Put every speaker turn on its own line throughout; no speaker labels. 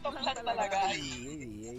Joke lang talaga.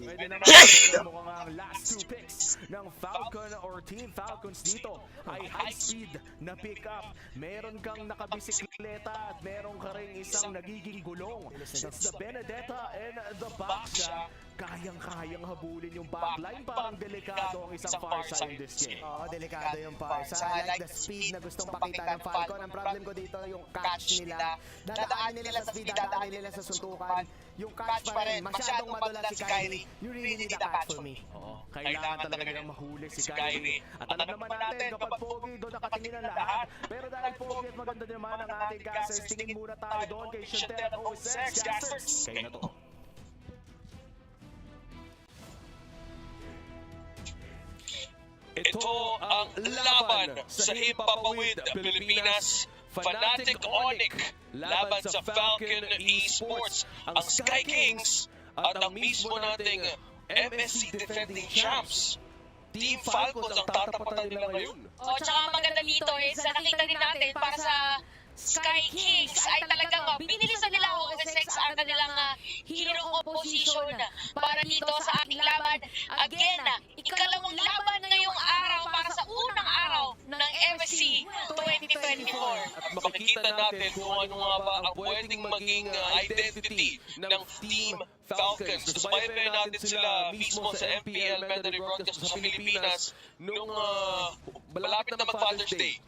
Pwede naman pero mukhang ang last two picks ng Falcon or Team Falcons dito ay high speed na pick up. Meron kang nakabisikleta at meron ka rin isang nagiging gulong. That's the Benedetta and the Baksha. Kayang-kayang habulin yung backline. Parang delikado ang isang Farsa in this game.
Oo, delikado yung Farsa. I like the speed na gustong pakita ng Falcon. Ang problem ko dito yung catch nila. Dadaanin nila sa speed, dadaanin nila sa suntukan. Yung catch pa rin, masyadong madula si Kyrie. You really need a catch for me.
Oo, kailangan talaga nilang mahuli si Kyrie. At alam naman natin, kapag pogi, doon nakatingin ang lahat. Pero dahil pogi at maganda naman ang ating casters, tingin muna tayo doon kay Chantel OSX. Casters, kayo na to.
Ito ang laban sa Himpapawid, Pilipinas. Fanatic Onic laban sa Falcon Esports, ang Sky Kings at ang mismo nating MSC defending champs. Team Falcons ang tatapatan nila ngayon.
O, tsaka maganda dito is nakita din natin para sa Sky Kings ay talagang binilisan nila ang OSX ang kanilang hero opposition para dito sa ating laban. Again, ikalawang laban ngayong araw para sa unang araw ng MSC 2024.
At makikita natin kung ano nga ba ang pwedeng maging identity ng Team Falcons. Subaybayan natin sila mismo sa MPL Mandatory Broadcast sa Pilipinas nung malapit na mag-Father's Day.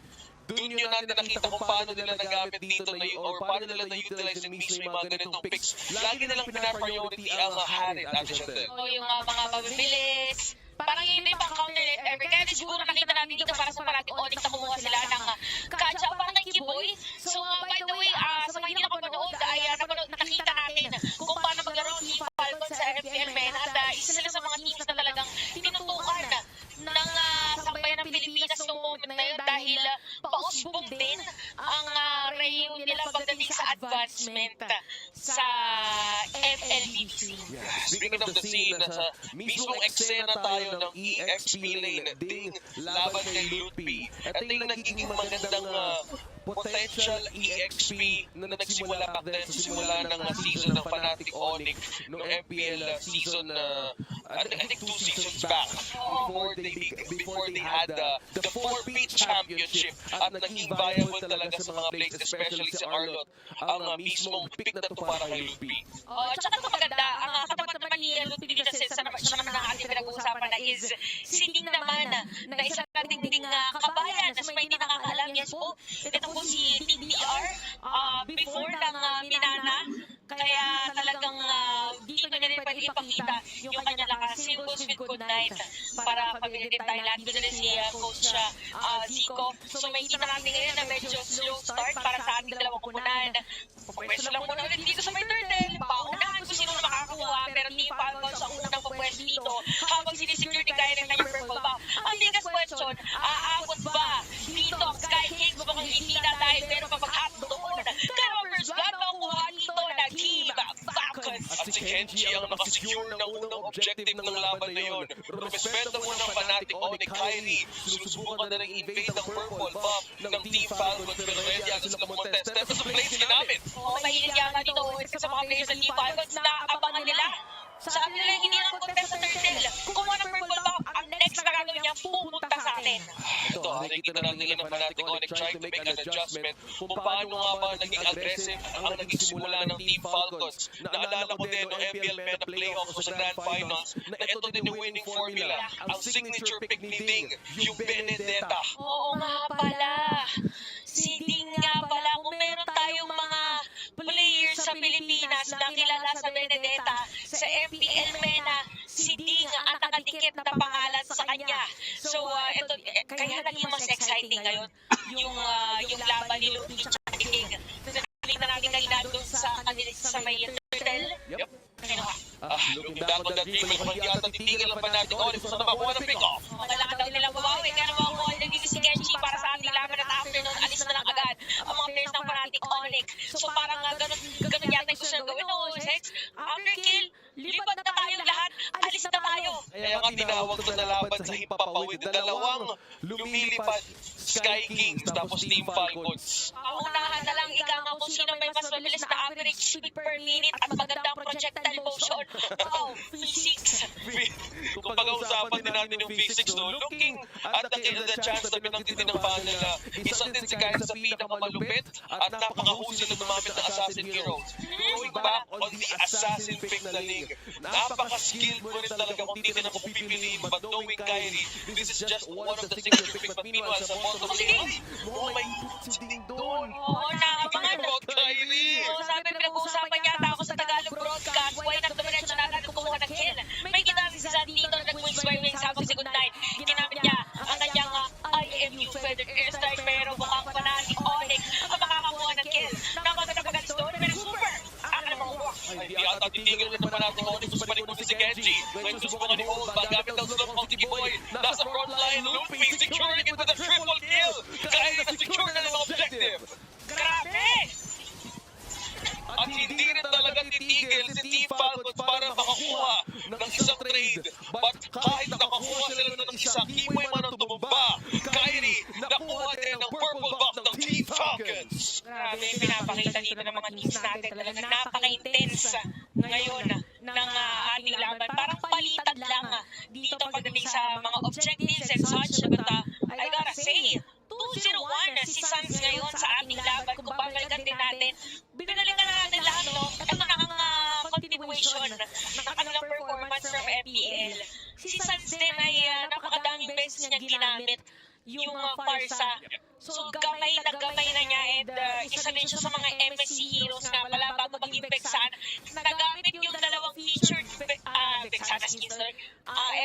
Doon yun natin nakita kung paano nila nagamit dito na or paano nila na-utilize yung mismo yung mga ganitong picks. Lagi nilang pina-priority ang Harit, Ate Chantel.
O yung mga mabibilis. Parang yun yung pang-counter every. Kaya siguro nakita natin dito para sa Fanatic Onic na kumuha sila ng catch up parang ng Kiboy. So by the way, sa mga hindi nakapanood ay nakakita natin kung paano maglaro ang Team Falcon sa FPL Men at isa sila sa mga teams na talagang tinutukan ng sambayan ng Pilipinas noong moment na yun dahil pausbog din ang rayon nila pagdating sa advancement sa FLBC.
Speaking of the scene, nasa mismong eksena tayo ng EXP lane, ding laban kay Lutpi. Ito yung nagiging magandang potential EXP na nagsimula back then sa simula ng season ng Fanatic Onic noong MPL season I think 2 seasons back before they had the 4-peat championship at naging viable talaga sa mga players, especially si Arlot, ang mismong pick na to para kay Lutpi.
At saka ito maganda, ang katapat naman ni Lutpi dito sa naman ang ating pinag-uusapan na is si Ding naman na isang ding kabayan na may hindi nakakaalam. Yes po, ito po si TDR before ng Minana. Kaya talagang dito niya rin pwede ipakita yung kanyang lakas. Singles with good night para pamilya din tayo lahat. Dito rin si Coach Zico. So may kita natin ngayon na medyo slow start para sa ating dalawang kupunan. Pupwesto lang muna ulit dito sa may turtle. Paunahan kung sino na makakakuha. Pero Team Falcons ang unang pupwesto dito habang sinisecurity kaya ng kanyang purple buff. Ang biggest question, aabot ba dito ang Sky Kings? Mukhang hindi na dahil meron pa pag-at doon. Pero first blood makukuha dito na Team Falcons.
At si Kenji ang nakasecure ng unang objective ng laban na yun. Rumespeto mo ng Fanatic Onic Kyrie. Sinusubukan na rin invade ang purple buff ng Team Falcons. Pero ready ang sila kumontest. Ito sa play sila namin.
Oo, mahilig yan nga dito sa mga players ng Team Falcons na abangan nila. Sabi nila hindi lang contest sa turtle. Kung ano purple buff, ang next na gagawin niya pupunta sa atin.
Ito, nakikita natin nila ng Fanatic Onic trying to make an adjustment kung paano nga ba naging aggressive ang naging simula ng Team Falcons. Naalala ko din ng MPL Meta Playoffs sa Grand Finals na ito din yung winning formula. Ang signature pick ni Ding, yung Benedetta.
Oo nga pala. Si Ding nga pala. Kung meron tayong mga players sa Pilipinas na kilala sa Benedetta, sa MPL MENA, si Ding ang nakadikit na pangalan sa kanya. So, ito, kaya naging mas exciting ngayon yung laban ni Lutpi at Ding. Nakita natin kanina doon sa may turtle.
Yep. Looking back on that game, hindi yata titigil ang Fanatic Onic sa nakakuha ng pick-off.
Kailangan daw nilang bumawi. Kaya naman ako nagiging si Kenji para sa ating laban at afternoon, alis na lang agad ang mga players ng Fanatic Onic. So parang ganun yata yung gusto nang gawin. No, after kill, lipad na tayo lahat, alis na tayo.
Kaya nga tinawag ito na laban sa Himpapawid. Dalawang lumilipad Sky Kings tapos Team Falcons.
Paunahan na lang ika nga kung sino may mas mabilis na average speed per minute at magandang projectile motion. Wow, physics.
Kung pag-uusapan din natin yung physics, no, looking at the chance na binanggit din ng panel na isa din si Kyrie sa pinakamalupit at napakahusay na gumamit ng assassin heroes. Going back on the assassin pick na league, napaka-skilled mo rin talaga kung hindi na ako pipiliin. But knowing Kyrie, this is just one of the signature picks. But meanwhile, sa bottom lane, oh my God,
Oo, nakapangan.
about Kyrie!
Oo, sabi pinag-uusapan yata ako sa Tagalog broadcast. Why not dumiretso na agad kumuha ng kill? May ginawa si Zan dito na nag-win square wins habang si Goodnight. Ginamit niya ang kanyang IMU Feather Airstrike pero mukhang fanatic Onyx ang makakakuha ng kill. Nakaganda na pagkalis doon pero super! Ang alam mo,
Hindi ata titigil na naman natin Onyx. Gusto pa rin mo si Genji. Ngayon susubukan ni Old. Gamit ang slow ng Tiki Boy. Nasa frontline, looping, securing it with a triple kill. Kaya na-secure na ng objective.
grabe!
At hindi rin talaga titigil si Team Falcons para makakuha ng isang trade. But kahit nakakuha sila ng isa, Kimoy man ang tumumba. Kyrie, nakuha din ang purple buff ng Team Falcons.
Grabe, pinapakita dito ng mga teams natin. Talagang napaka-intense ngayon ng ating laban. Parang palitan lang dito pagdating sa mga objectives and such. But I gotta say, 2-0-1 si Suns ngayon sa ating laban. Kung babalikan din natin, binalikan na natin lahat, no? Ito na ang continuation ng kanilang performance from FPL. Si Suns din ay napakadaming beses niyang ginamit yung Farsa. So gamay na niya and isa din siya sa mga MSC heroes nga pala bago maging Vexana. Nagamit yung dalawang featured Vexana skins,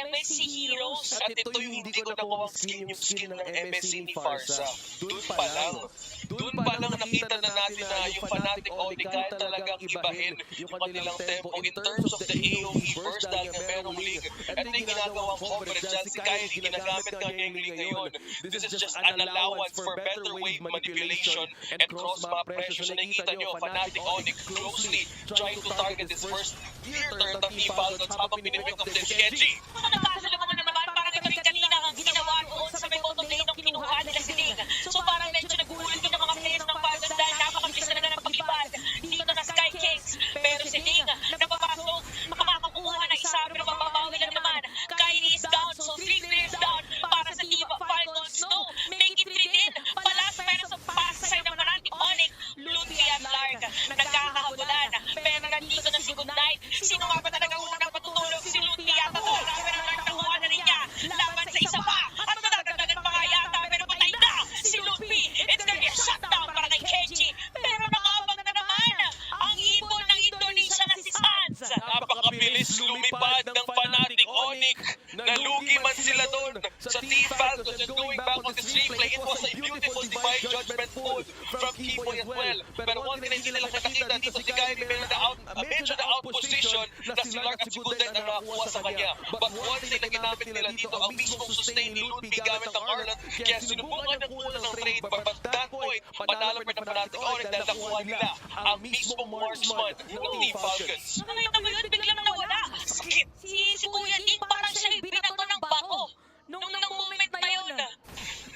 MSC heroes.
At ito yung hindi ko nakuha yung skin ng MSC ni Farsa. Doon pa lang nakita na natin na yung Fnatic Onyx kaya talagang ibahin yung kanilang tempo in terms of the AoE burst dahil nga merong league. Ito yung ginagawang coverage dyan si Kyrie, ginagamit ka niya yung league ngayon. This is just an allowance for better wave manipulation and cross-map pressure. So nakikita nyo, Fnatic Onyx closely trying to target his first clear turn ng Team Falcons habang pinipick up din si Genji.
Kung nakasalungan na naman, parang ito rin kanina ang ginawa doon sa may bottom lane ng kinuha nila si Ling. So parang medyo nagulat din ang mga players ng Falcons dahil napakabilis na ng pag-ibad dito na Sky Kings. Pero si Ling, napapasok, makakakuha na isa pero mababawi lang naman. Kyrie is down, so 3 players down para sa Team Falcons. No, make it 3 din. Palas pero sa pasasay naman natin Onyx, Luthi at Lark. Nagkakahabulan. Pero nandito na si Goodnight. Sino nga ba talaga unang patutulog? Si Luthi yata talaga. Pero nakuha na rin niya. Laban sa isa pa. At nadagdagan pa nga yata. Pero patay na si Luthi. It's gonna be a shutdown para kay Kenji. Pero nakaabang na naman ang ibon ng Indonesia na si Sans.
Napakabilis lumipad ng Fnatic Onyx. Nalugi man sila doon sa Team Falcons and going back on this replay, it was a beautiful divine judgment pull from Kimoy as well. Pero one thing na hindi nila nakakita dito si Kyrie medyo na out position na si Lark at si Goodnight na nakakuha sa kanya. But one thing na ginamit nila dito ang mismong sustain ni Ludwig gamit ang Arlan. Kaya sinubukan ng kulang ng trade. But at that point, panalo pa ng Fnatic Onyx dahil nakuha nila ang mismong marksman ng Team Falcons.
Nakita mo yun, biglang nawala. Sakit. Si Kuya Ding parang siya binato ng bato. Nung moment na yun.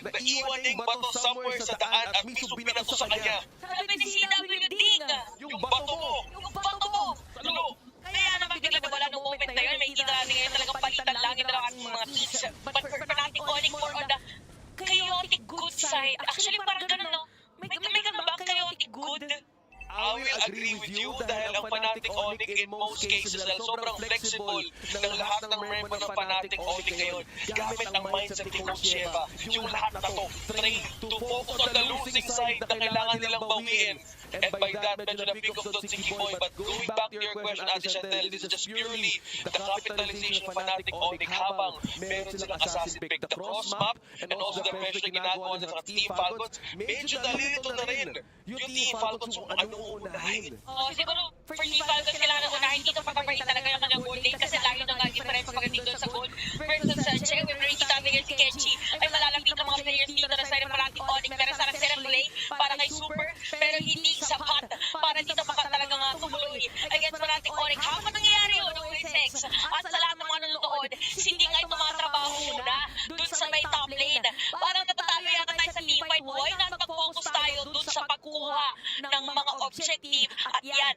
Naiwan niya yung bato somewhere sa daan at mismo binato sa kanya.
Sabi ni CW Ding.
Yung bato mo!
Yung bato mo.
Ano?
Kaya naman biglang nawala nung moment na yun. May kita natin ngayon talagang palitan lang yung dalawang mga teams. But for Fnatic Onyx more on the chaotic good side. Actually parang ganun, no? May ganun ba chaotic good?
I will agree with you dahil ang Fnatic Onyx in most cases dahil sobrang flexible ng lahat ng member ng Fnatic Onyx ngayon gamit ang mindset ni Coach Sheva. Yung lahat na to, train to focus on the losing side na kailangan nilang bawiin. And by that, medyo na-pick up doon si Kimoy. But going back to your question, Ate Chantel, this is just purely the capitalization of Fnatic Onyx habang meron silang assassin pick. The cross map and also the pressure na ginagawa nila sa Team Falcons, medyo nalilito na rin yung Team Falcons kung anong uunahin.
Siguro for Team Falcons kailangan unahin dito pagpapalit talaga yung kanyang goal lane kasi lalo na nga difference pagdating doon sa goal versus sa Che. We're nakikita ngayon si Kenji ay malalapit ng mga players dito na sa Fnatic Onyx pero sana sila play para kay Super pero hindi sapat para dito makatalaga nga tumuloy against Fnatic Onyx. Habang nangyayari yun ng Winsex at sa lahat ng mga nanonood, hindi nga tumatrabaho muna dun sa may top lane. Parang natatalo yata tayo sa team fight. Why not mag-focus tayo dun sa pagkuha ng mga objective at yan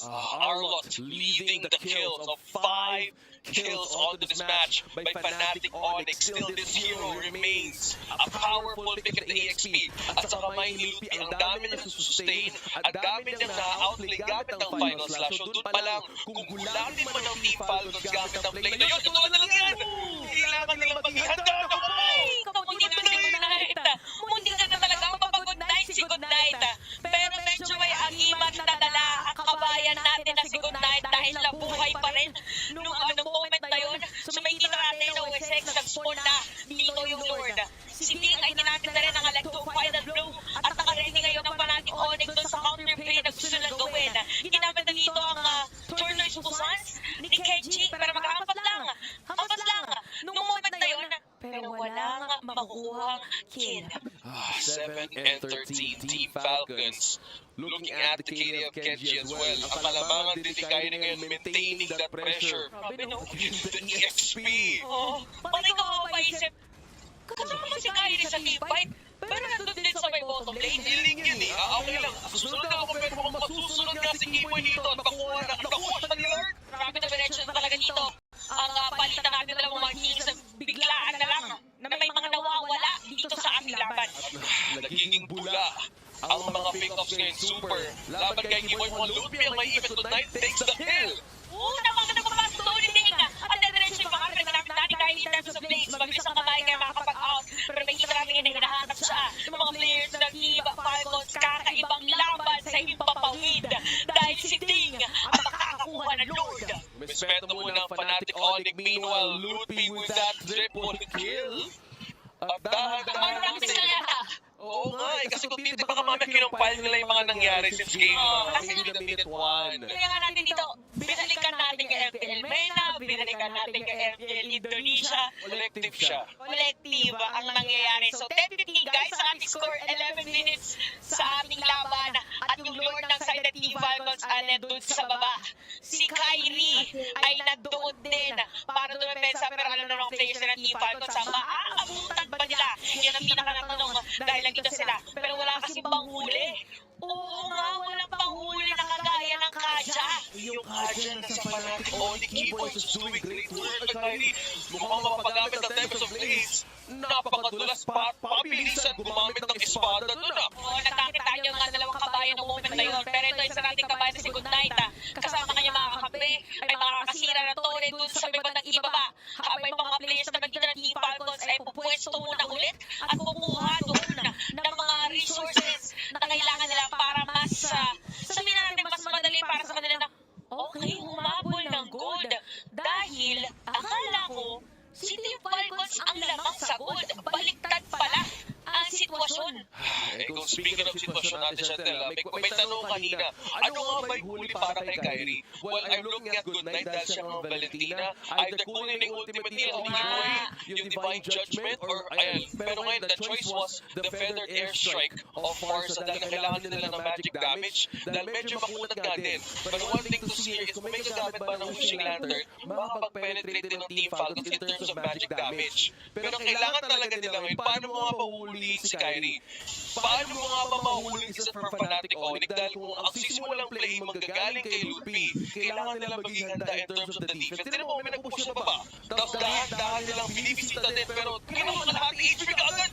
Arlott leading the kills of 5 kills onto this match by Fnatic Onyx. Still, this hero remains a powerful pick at the EXP. At saka may Lil P, ang dami na sustain, ang dami niyang na-outplay gamit ng final slash. So doon pa lang, kung gulatin man ng Team Falcons gamit ang play na yun, ito na lang yan! Kailangan nilang maging handa na
Ay, kamundi na si Good Night. Mundi na talaga mapapagod night si Good Night. Pero medyo may agimat na dala ang kabayan natin na si Good Night dahil nabuhay pa rin nung moment na yun. So may kita natin na OSX nag-spawn na dito yung Lord. Si Ding ay tinatin na rin ang electro final blow at nakaready ngayon ng Fnatic Onyx doon sa counterplay na gusto nilang gawin. Ginamit na dito ang Turner's Bussans ni Kenji pero maghahampas lang. Hampas lang. Nung moment na yun, pero walang makukuhang kill.
7 and 13 Team Falcons looking at the KD of Kenji as well. Ang kalamangan din ni Kairi ngayon maintaining that pressure.
Grabe no?
The EXP.
Oh, patay ka ako maisip. Kasama mo si Kyrie sa team fight, pero nandun din sa may bottom lane.
Feeling yun eh. Okay lang. Susunod na ako pero kung masusunod ka si Kimoy dito at nakuha siya ni Lord.
Grabe na diretso na talaga dito. Ang palitan natin dalawang mga heals na biglaan na lang na may mga nawawala dito sa ating laban.
Nagiging bula ang mga pick-ups ngayon. Super. Laban kay Kimoy mo. Lutpi ang may event tonight. Takes the kill.
Napaka napapasok doon ni Ding. At diretso yung mga arena namin natin kahit in terms of lanes. Mabilis ang kamay kaya makakapag-out. Pero may kita namin na hinahanap siya. Yung mga players ng Team Falcons kakaibang laban sa himpapawid. Dahil si Ding ang makakakuha ng Lord.
Respeto muna ng Fnatic Onyx. Meanwhile, Lutpi with that triple kill. At dahan-dahan
Marami sila.
Oo nga eh, kasi kung titi baka mamaya kinumpile nila yung mga nangyari since game
Kasi
in the minute 1.
Kaya nga natin dito, binalikan natin kay FPL Mena, binalikan natin kay FPL Indonesia.
Collective siya.
Collective ang nangyayari. So technically guys, sa ating score 11 minutes sa ating laban at yung Lord ng side ng Team Falcons ay nandun sa baba. Si Kyrie ay nandoon din para dumepensa pero alam na ng players ng Team Falcons sa maaabutan ba nila? Yan ang pinaka-tanong dahil nandito sila. Pero wala kasi panghuli. Oo nga, walang panghuli na kagaya ng Kaja.
Yung Kaja na sa Fnatic Onyx Keyboys is doing great work. Kyrie, mukhang mapagamit ang Tempest of Blaze. Napakadulas pa, pabilisan gumamit ng espada doon ah.
Oo, nagkakita tayo ng dalawang kabayan ng moment na yun. Pero ito, isa nating kabayan na si Good Night. Kasama kanya mga kakampi, ay makakasira na tore dun sa may bandang ibaba. Habang mga players na magkita ng Team Falcons ay pupwesto muna ulit at kukuha doon ng mga resources na kailangan nila para mas, sabihin natin mas madali para sa kanila na okay, humabol ng gold. Dahil akala ko si Team Falcons ang lamang sa gold. Baliktad pala ang sitwasyon.
Kung speaking of sitwasyon natin, Chantel, may tanong kanina, ano nga ba'y huli para kay Kyrie? Well, I'm looking at Good Night dahil siya ng Valentina. Either kunin yung ultimate heal ni Kimoy, yung Divine Judgment, or ayan. Pero ngayon, the choice was the Feathered Airstrike of Farsa dahil kailangan nila ng magic damage dahil medyo makunat nga din. But one thing to see here is kung may gagamit ba ng Wishing Lantern, makapag-penetrate din ng Team Falcons in terms of magic damage. Pero kailangan talaga nila ngayon, paano mo nga mahuli si Kyrie? Paano mo nga ba mahuli isa from Fnatic Onyx? Dahil kung ang sisimulang play magagaling kay Lutpi, kailangan nila maging handa in terms of the defense. Tinan mo, may nag-push na baba. Tapos dahan-dahan nilang binibisita din, pero kinuha lahat ni HP agad.